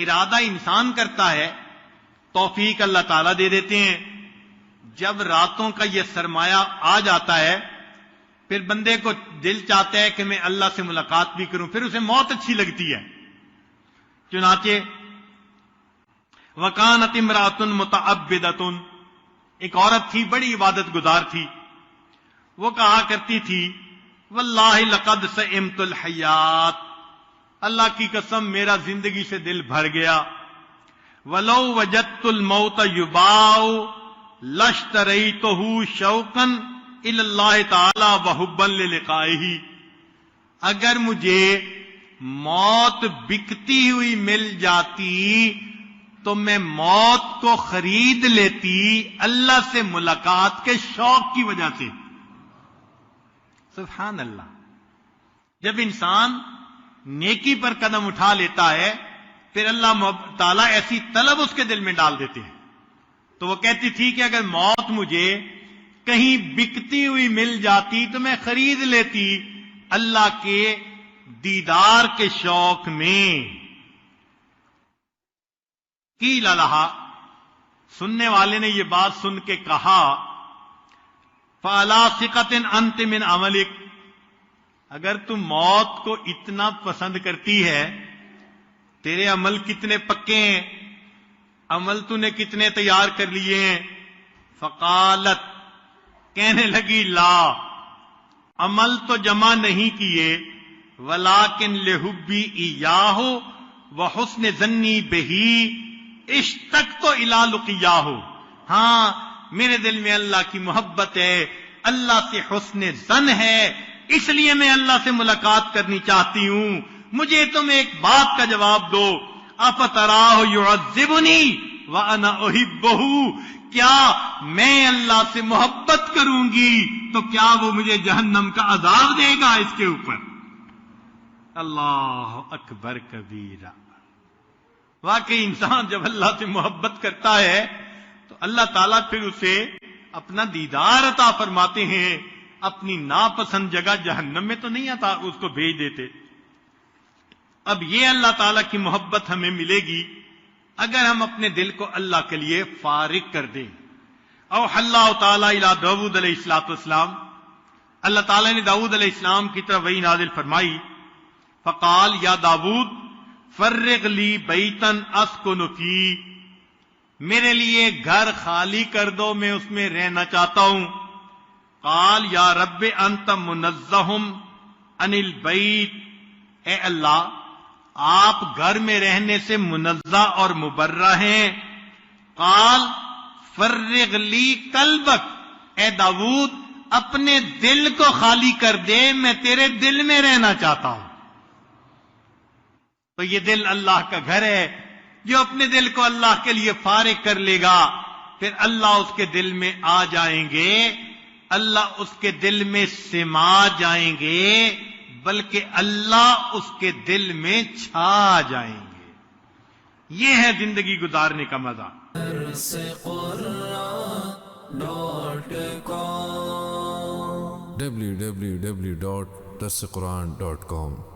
ارادہ انسان کرتا ہے، توفیق اللہ تعالیٰ دے دیتے ہیں۔ جب راتوں کا یہ سرمایہ آ جاتا ہے، پھر بندے کو دل چاہتا ہے کہ میں اللہ سے ملاقات بھی کروں، پھر اسے موت اچھی لگتی ہے۔ چنانچہ وَكَانَتِ امْرَأَةٌ مُتَعَبِّدَةٌ، ایک عورت تھی بڑی عبادت گزار تھی، وہ کہا کرتی تھی وَاللَّهِ لَقَدْ سَئِمْتُ الْحَيَاةَ، اللہ کی قسم میرا زندگی سے دل بھر گیا۔ وَلَوْ وَجَدْتُ الْمَوْتَ يُبَاعُ لَاشْتَرَيْتُهُ شَوْقًا إِلَى اللَّهِ تَعَالَى وَحُبًّا لِلِقَائِهِ، اگر مجھے موت بکتی ہوئی مل جاتی تو میں موت کو خرید لیتی اللہ سے ملاقات کے شوق کی وجہ سے۔ سبحان اللہ، جب انسان نیکی پر قدم اٹھا لیتا ہے، پھر اللہ تعالیٰ ایسی طلب اس کے دل میں ڈال دیتے ہیں۔ تو وہ کہتی تھی کہ اگر موت مجھے کہیں بکتی ہوئی مل جاتی تو میں خرید لیتی اللہ کے دیدار کے شوق میں۔ قیل لہا، سننے والے نے یہ بات سن کے کہا فَعَلَىٰ ثِقَةٍ أَنْتِ مِنْ عَمَلِكَ، اگر تم موت کو اتنا پسند کرتی ہے، تیرے عمل کتنے پکے ہیں، عمل تو نے کتنے تیار کر لیے ہیں۔ فقالت، کہنے لگی لا، عمل تو جمع نہیں کیے، ولیکن لحبی ایاہ وحسن ظنی بہی اشتقت الی لقیاہ، ہاں میرے دل میں اللہ کی محبت ہے، اللہ سے حسن ظن ہے، اس لیے میں اللہ سے ملاقات کرنی چاہتی ہوں۔ مجھے تم ایک بات کا جواب دو، افتراہ یعذبنی وانا احبہ، کیا میں اللہ سے محبت کروں گی تو کیا وہ مجھے جہنم کا عذاب دے گا اس کے اوپر؟ اللہ اکبر کبیرہ۔ واقعی انسان جب اللہ سے محبت کرتا ہے تو اللہ تعالیٰ پھر اسے اپنا دیدار عطا فرماتے ہیں، اپنی ناپسند جگہ جہنم میں تو نہیں عطا اس کو بھیج دیتے۔ اب یہ اللہ تعالیٰ کی محبت ہمیں ملے گی اگر ہم اپنے دل کو اللہ کے لیے فارغ کر دیں۔ اوحی اللہ تعالیٰ الی داؤد علیہ السلام، اللہ تعالیٰ نے داؤد علیہ السلام کی طرف وحی نازل فرمائی، فقال یا داؤد فرغ لی بیتن اسکن فی، میرے لیے گھر خالی کر دو، میں اس میں رہنا چاہتا ہوں۔ قال یا رب انت منزہ عن البیت، اے اللہ آپ گھر میں رہنے سے منزہ اور مبرہ ہیں۔ قال فرغ لی قلبک، اے داؤد اپنے دل کو خالی کر دے، میں تیرے دل میں رہنا چاہتا ہوں۔ تو یہ دل اللہ کا گھر ہے، جو اپنے دل کو اللہ کے لیے فارغ کر لے گا، پھر اللہ اس کے دل میں آ جائیں گے، اللہ اس کے دل میں سما جائیں گے، بلکہ اللہ اس کے دل میں چھا جائیں گے۔ یہ ہے زندگی گزارنے کا مزہ۔ www.darsequran.com